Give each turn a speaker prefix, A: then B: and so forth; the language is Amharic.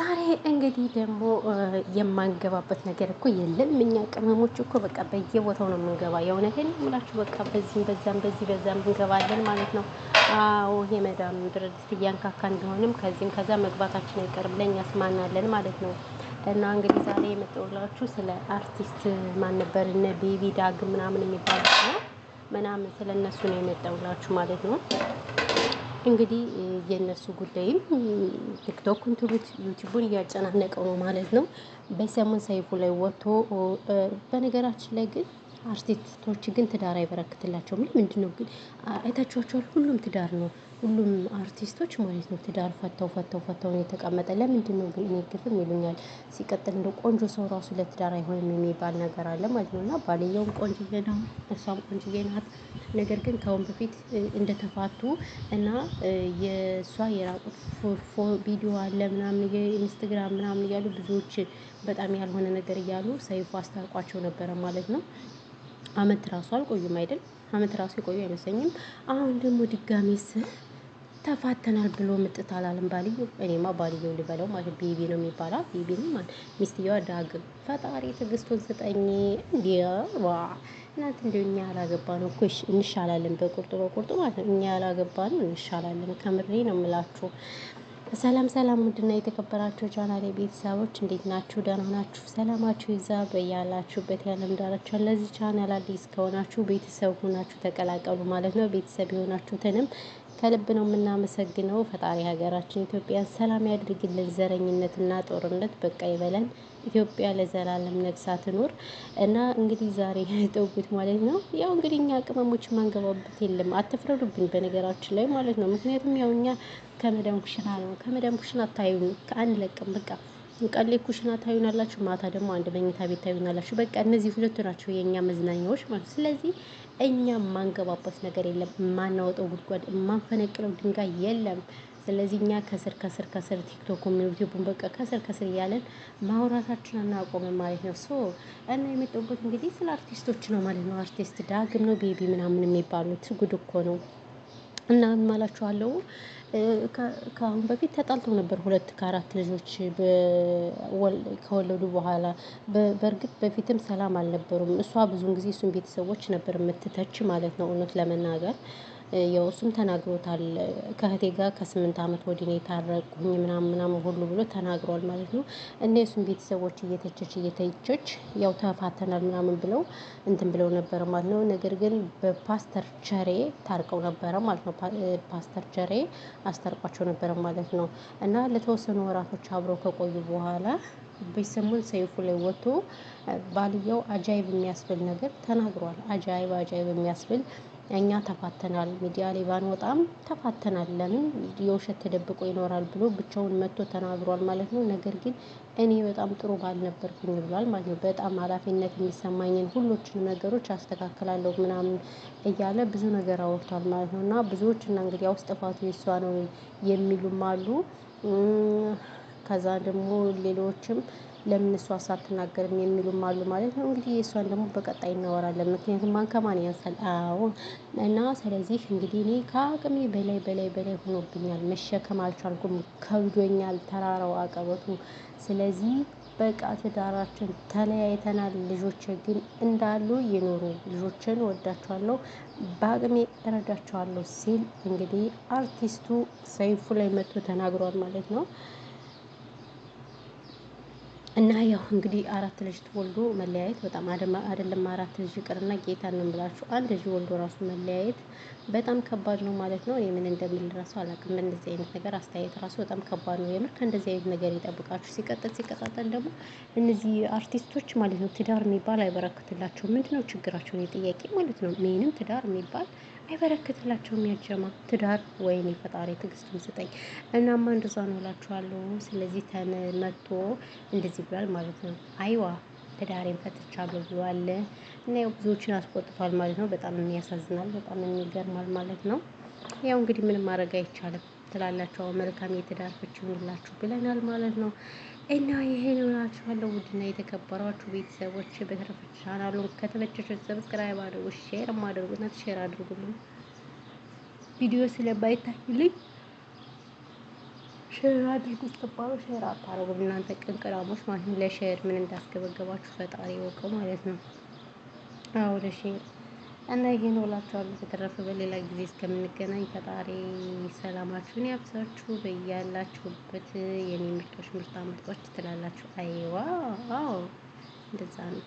A: ዛሬ እንግዲህ ደግሞ የማንገባበት ነገር እኮ የለም። እኛ ቅመሞች እኮ በቃ በየቦታው ነው የምንገባ። የእውነቴን ነው የምላችሁ። በቃ በዚህም በዛም በዛም እንገባለን ማለት ነው። አዎ የመዳም ድርጅት እያንካካን ቢሆንም ከዚህም ከዛ መግባታችን አይቀርም። ለእኛስ ማን አለን ማለት ነው። እና እንግዲህ ዛሬ የመጣሁላችሁ ስለ አርቲስት ማን ነበር እነ ቤቢ ዳግ ምናምን የሚባሉት ነው ምናምን ስለ እነሱ ነው የመጣሁላችሁ ማለት ነው። እንግዲህ የነሱ ጉዳይም ቲክቶክን ትሉት ዩቲዩብን እያጨናነቀው ነው ማለት ነው። በሰሞን ሰይፉ ላይ ወጥቶ በነገራችን ላይ ግን አርቲስቶች ግን ትዳር አይበረክትላቸውም። ምንድነው ግን አይታችኋቸዋል? ሁሉም ትዳር ነው። ሁሉም አርቲስቶች ማለት ነው ትዳር ፈተው ነው የተቀመጠ። ለምንድነው ግን እኔ ግርም ይሉኛል። ሲቀጥል እንደ ቆንጆ ሰው ራሱ ለትዳር አይሆንም የሚባል ነገር አለ ማለት ነው። እና ባልየውም ቆንጆዬ ነው፣ እሷም ቆንጆዬ ናት። ነገር ግን ከአሁን በፊት እንደተፋቱ እና የእሷ የራቁት ቪዲዮ አለ ምናምን የኢንስታግራም ምናምን እያሉ ብዙዎች በጣም ያልሆነ ነገር እያሉ ሰይፉ አስታርቋቸው ነበረ ማለት ነው። አመት ራሱ አልቆዩም አይደል? አመት ራሱ የቆዩ አይመስለኝም። አሁን ደግሞ ድጋሜስ ተፋተናል ብሎ ምጥት አላለም ባልየው። እኔማ ባልየው ልበለው ማለት ቤቢ ነው የሚባለው። ቤቢ ነው ማለት ሚስትየዋ ዳግም። ፈጣሪ ትዕግስቱን ስጠኝ። እንዲያው እናንተ እንደው እኛ ያላገባነው እኮ እንሻላለን። በቁርጡ ማለት ነው። እኛ ያላገባነው እንሻላለን። ከምሬ ነው የምላችሁ። ሰላም ሰላም፣ ውድና የተከበራችሁ ቻናሌ ቤተሰቦች እንዴት ናችሁ? ደህና ናችሁ? ሰላማችሁ ይዛ በያላችሁበት የዓለም ዳርቻ። ለዚህ ቻናል አዲስ ከሆናችሁ ቤተሰብ ሆናችሁ ተቀላቀሉ ማለት ነው። ቤተሰብ የሆናችሁትንም ከልብ ነው የምናመሰግነው። ፈጣሪ ሀገራችን ኢትዮጵያን ሰላም ያድርግልን። ዘረኝነትና ጦርነት በቃ ይበለን። ኢትዮጵያ ለዘላለም ነግሳ ትኖር። እና እንግዲህ ዛሬ ተውኩት ማለት ነው። ያው እንግዲህ እኛ ቅመሞች ማንገባበት የለም። አትፍረዱብን በነገራችን ላይ ማለት ነው። ምክንያቱም ያው እኛ ከመዳም ኩሽና ነው። ከመዳም ኩሽና አታዩን ከአንድ ለቅም በቃ ቀን ላይ ኩሽና ታዩናላችሁ፣ ማታ ደግሞ አንድ መኝታ ቤት ታዩናላችሁ። በቃ እነዚህ ሁለቱ ናቸው የእኛ መዝናኛዎች ማለት ነው። ስለዚህ እኛ የማንገባበት ነገር የለም። የማናወጣው ጉድጓድ የማንፈነቅለው ድንጋይ የለም። ስለዚህ እኛ ከስር ቲክቶክም ዩቲዩብም በቃ ከስር እያለን ማውራታችን አናቆምም ማለት ነው። እና የመጣሁበት እንግዲህ ስለ አርቲስቶች ነው ማለት ነው። አርቲስት ዳግም ነው ቤቢ ምናምን የሚባሉት ጉድ እኮ ነው። እና እማላችኋለሁ ከአሁን በፊት ተጣልተው ነበር። 2 ከ4 ልጆች ከወለዱ በኋላ በእርግጥ በፊትም ሰላም አልነበሩም። እሷ ብዙውን ጊዜ እሱን ቤተሰቦች ነበር የምትተች ማለት ነው። እውነት ለመናገር ያው እሱም ተናግሮታል። ከእህቴ ጋር ከ8 አመት ወዲህ ነው የታረቁኝ ምናምን ሁሉ ብሎ ተናግሯል ማለት ነው። እና የእሱን ቤተሰቦች እየተቸች ያው ተፋተናል ምናምን ብለው እንትን ብለው ነበር ማለት ነው። ነገር ግን በፓስተር ቸሬ ታርቀው ነበረ ማለት ነው። ፓስተር ቸሬ አስታርቋቸው ነበረ ማለት ነው። እና ለተወሰኑ ወራቶች አብረው ከቆዩ በኋላ በሰሞን ሰይፉ ላይ ወጥቶ ባልየው አጃይብ የሚያስብል ነገር ተናግሯል። አጃይብ የሚያስብል እኛ ተፋተናል፣ ሚዲያ ላይ ባንወጣም ተፋተናል፣ ለምን የውሸት ተደብቆ ይኖራል ብሎ ብቻውን መጥቶ ተናግሯል ማለት ነው። ነገር ግን እኔ በጣም ጥሩ ባል ነበርኩኝ ብሏል ማለት ነው። በጣም ኃላፊነት የሚሰማኝን ሁሎችንም ነገሮች አስተካክላለሁ ምናምን እያለ ብዙ ነገር አወርቷል ማለት ነው። እና ብዙዎች እና እንግዲህ ያው ጥፋቱ የሷ ነው የሚሉም አሉ። ከዛ ደግሞ ሌሎችም ለምን እሷ ሳትናገርም የሚሉም አሉ ማለት ነው። እንግዲህ የእሷን ደግሞ በቀጣይ እናወራለን። ምክንያቱም ማን ከማን ያንሳል? አዎ። እና ስለዚህ እንግዲህ እኔ ከአቅሜ በላይ ሆኖብኛል። መሸከም አልቻልኩም። ከብዶኛል ተራራው አቀበቱ። ስለዚህ በቃ ትዳራችን ተለያይተናል። ልጆቼ ግን እንዳሉ ይኖሩ። ልጆችን ወዳቸዋለሁ፣ በአቅሜ እረዳቸዋለሁ ሲል እንግዲህ አርቲስቱ ሰይፉ ላይ መጥቶ ተናግሯል ማለት ነው። እና ያው እንግዲህ 4 ልጅ ተወልዶ መለያየት በጣም አይደለም 4 ልጅ ይቅርና ጌታን ነው የምላችሁ 1 ልጅ ወልዶ ራሱ መለያየት በጣም ከባድ ነው ማለት ነው። እኔ ምን እንደምል ራሱ አላውቅም። እንደዚህ አይነት ነገር አስተያየት ራሱ በጣም ከባድ ነው የምር። ከእንደዚህ አይነት ነገር ይጠብቃችሁ። ሲቀጣጠል ደግሞ እነዚህ አርቲስቶች ማለት ነው ትዳር የሚባል አይበረክትላቸውም። ምንድነው ችግራቸው? እኔ ጥያቄ ማለት ነው። ምንም ትዳር የሚባል አይበረክትላቸውም። ያጀማ ትዳር ወይኔ ፈጣሪ ትዕግስቱን ስጠኝ። እናማ እንደዛ ነው እላችኋለሁ። ስለዚህ መጥቶ እንደዚህ ብሏል ማለት ነው። አይዋ ትዳሬን ፈትቻለሁ ብሏል። እና ያው ብዙዎችን አስቆጥቷል ማለት ነው። በጣም ያሳዝናል፣ በጣም ይገርማል ማለት ነው። ያው እንግዲህ ምንም ማድረግ አይቻልም ትላላችሁ። መልካም የትዳር ፍቺ ይሁንላችሁ ብለናል ማለት ነው። እና ይሄ ነው እላችኋለሁ። ውድና የተከበራችሁ ቤተሰቦች በተረፈ ቻናሉን ከተመቻችሁ ሰብስክራይብ አድርጉ፣ ሼር ማድረጉና ሼር አድርጉልኝ ቪዲዮ ስለማይታይልኝ ሼር አድርጉ ስትባሉ ሼር አታረጉም እናንተ ቅንቅራሞች ማለት ነው። ለሼር ምን እንዳስገበገባችሁ ፈጣሪ ይወቀው ማለት ነው። አዎ ለሼር እና ይሄን እላችኋለሁ። በተረፈ በሌላ ጊዜ እስከምንገናኝ ፈጣሪ ሰላማችሁን ያብዛችሁ በያላችሁበት። የኔ ምርጦች ምርጣ ምርጦች ትላላችሁ። አይዋ አዎ እንደዛ ነው።